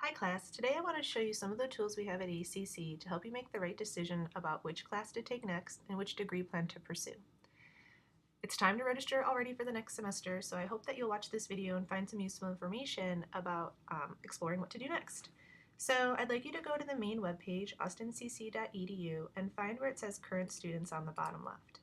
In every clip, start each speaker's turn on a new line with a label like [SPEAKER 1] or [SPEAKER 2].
[SPEAKER 1] Hi class, today I want to show you some of the tools we have at ACC to help you make the right decision about which class to take next and which degree plan to pursue. It's time to register already for the next semester, so I hope that you'll watch this video and find some useful information about exploring what to do next. So I'd like you to go to the main webpage, austincc.edu, and find where it says Current Students on the bottom left.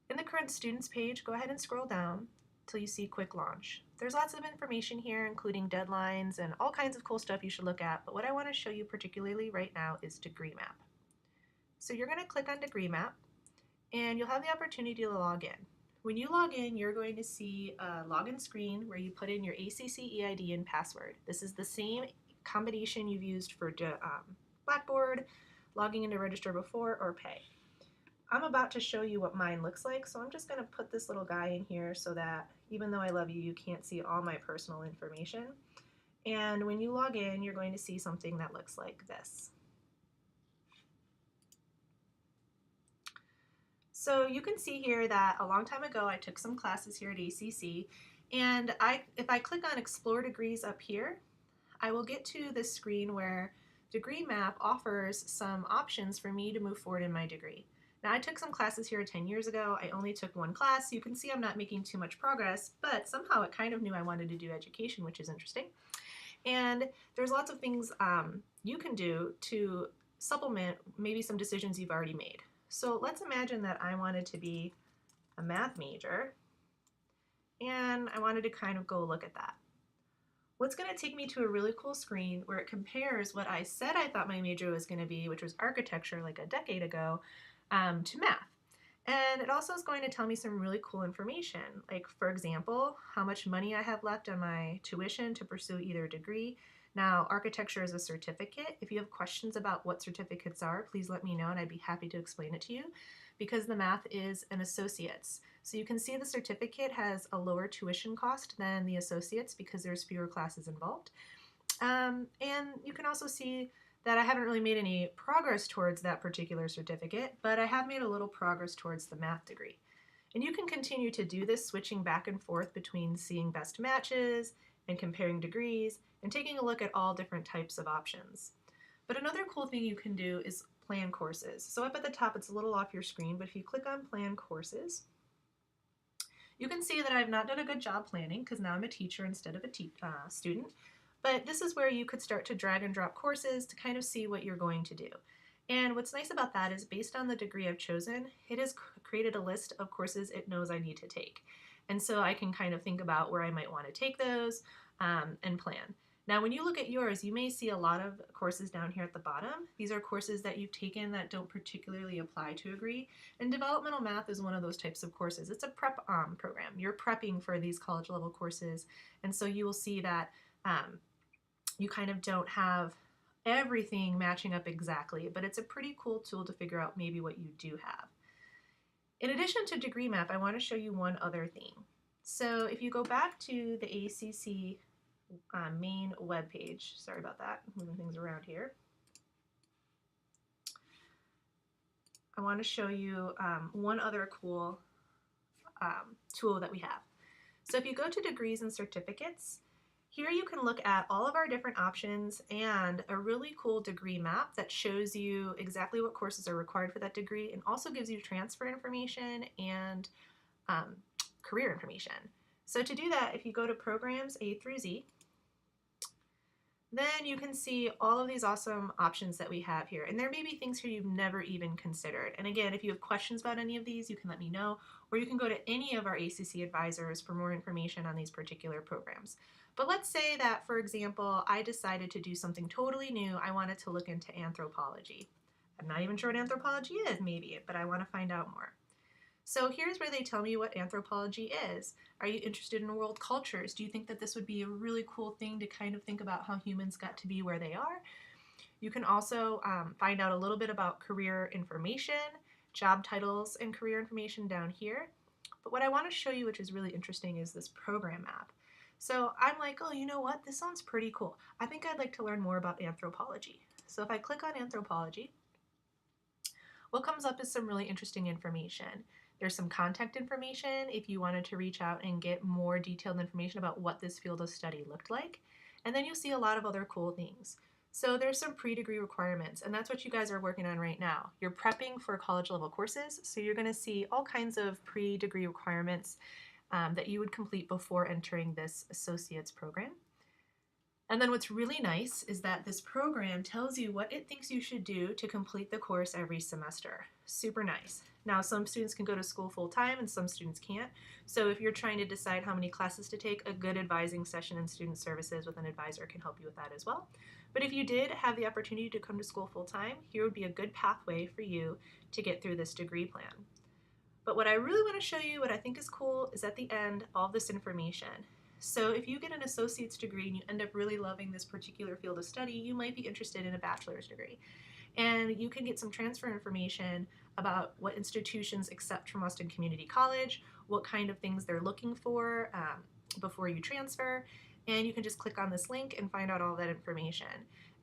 [SPEAKER 1] In the Current Students page, go ahead and scroll down till you see Quick Launch. There's lots of information here, including deadlines and all kinds of cool stuff you should look at, but what I want to show you particularly right now is Degree Map. So you're going to click on Degree Map, and you'll have the opportunity to log in. When you log in, you're going to see a login screen where you put in your ACC EID and password. This is the same combination you've used for Blackboard, logging in to register before, or pay. I'm about to show you what mine looks like, so I'm just going to put this little guy in here so that even though I love you, you can't see all my personal information. And when you log in, you're going to see something that looks like this. So you can see here that a long time ago I took some classes here at ACC, and if I click on Explore Degrees up here, I will get to this screen where Degree Map offers some options for me to move forward in my degree. Now, I took some classes here 10 years ago. I only took one class. You can see I'm not making too much progress, but somehow it kind of knew I wanted to do education, which is interesting. And there's lots of things you can do to supplement maybe some decisions you've already made. So let's imagine that I wanted to be a math major, and I wanted to kind of go look at that. What's going to take me to a really cool screen where it compares what I said I thought my major was going to be, which was architecture like a decade ago, to math. And it also is going to tell me some really cool information, like, for example, how much money I have left on my tuition to pursue either degree. Now, architecture is a certificate. If you have questions about what certificates are, please let me know and I'd be happy to explain it to you, because the math is an associate's. So you can see the certificate has a lower tuition cost than the associate's because there's fewer classes involved. And you can also see that I haven't really made any progress towards that particular certificate, but I have made a little progress towards the math degree. And you can continue to do this, switching back and forth between seeing best matches and comparing degrees and taking a look at all different types of options. But another cool thing you can do is plan courses. So up at the top, it's a little off your screen, but if you click on plan courses, you can see that I've not done a good job planning because now I'm a teacher instead of a student. But this is where you could start to drag and drop courses to kind of see what you're going to do. And what's nice about that is based on the degree I've chosen, it has created a list of courses it knows I need to take. And so I can kind of think about where I might want to take those and plan. Now, when you look at yours, you may see a lot of courses down here at the bottom. These are courses that you've taken that don't particularly apply to degree, and developmental math is one of those types of courses. It's a prep program. You're prepping for these college level courses, and so you will see that you kind of don't have everything matching up exactly, but it's a pretty cool tool to figure out maybe what you do have. In addition to Degree Map, I want to show you one other thing. So if you go back to the ACC main web page. Sorry about that, moving things around here. I want to show you one other cool tool that we have. So if you go to degrees and certificates, here you can look at all of our different options and a really cool degree map that shows you exactly what courses are required for that degree and also gives you transfer information and career information. So to do that, if you go to programs A through Z, then you can see all of these awesome options that we have here. And there may be things here you've never even considered. And again, if you have questions about any of these, you can let me know, or you can go to any of our ACC advisors for more information on these particular programs. But let's say that, for example, I decided to do something totally new. I wanted to look into anthropology. I'm not even sure what anthropology is, maybe, but I want to find out more. So here's where they tell me what anthropology is. Are you interested in world cultures? Do you think that this would be a really cool thing to kind of think about how humans got to be where they are? You can also find out a little bit about career information, job titles, and career information down here. But what I want to show you, which is really interesting, is this program app. So I'm like, oh, you know what? This sounds pretty cool. I think I'd like to learn more about anthropology. So if I click on anthropology, what comes up is some really interesting information. There's some contact information if you wanted to reach out and get more detailed information about what this field of study looked like. And then you'll see a lot of other cool things. So there's some pre-degree requirements, and that's what you guys are working on right now. You're prepping for college level courses, so you're going to see all kinds of pre-degree requirements that you would complete before entering this associate's program. And then what's really nice is that this program tells you what it thinks you should do to complete the course every semester. Super nice. Now, some students can go to school full time and some students can't. So if you're trying to decide how many classes to take, a good advising session in student services with an advisor can help you with that as well. But if you did have the opportunity to come to school full time, here would be a good pathway for you to get through this degree plan. But what I really want to show you, what I think is cool, is at the end, all this information. So if you get an associate's degree and you end up really loving this particular field of study, you might be interested in a bachelor's degree. And you can get some transfer information about what institutions accept from Austin Community College, what kind of things they're looking for before you transfer, and you can just click on this link and find out all that information.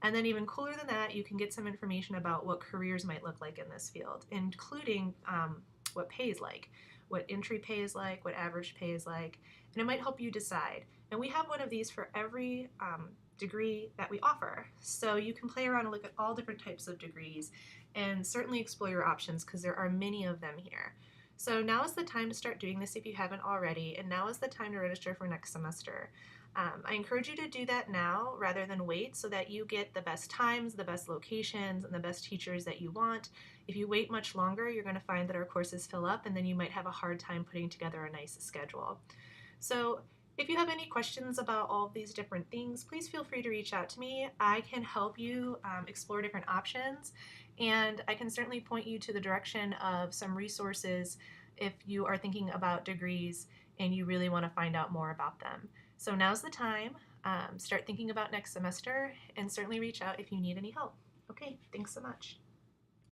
[SPEAKER 1] And then even cooler than that, you can get some information about what careers might look like in this field, including what pay is like, what entry pay is like, what average pay is like, and it might help you decide. And we have one of these for every degree that we offer. So you can play around and look at all different types of degrees and certainly explore your options because there are many of them here. So now is the time to start doing this if you haven't already, and now is the time to register for next semester. I encourage you to do that now rather than wait so that you get the best times, the best locations, and the best teachers that you want. If you wait much longer, you're going to find that our courses fill up and then you might have a hard time putting together a nice schedule. So if you have any questions about all of these different things, please feel free to reach out to me. I can help you explore different options, and I can certainly point you to the direction of some resources if you are thinking about degrees and you really want to find out more about them. So now's the time. Start thinking about next semester and certainly reach out if you need any help. Okay, thanks so much.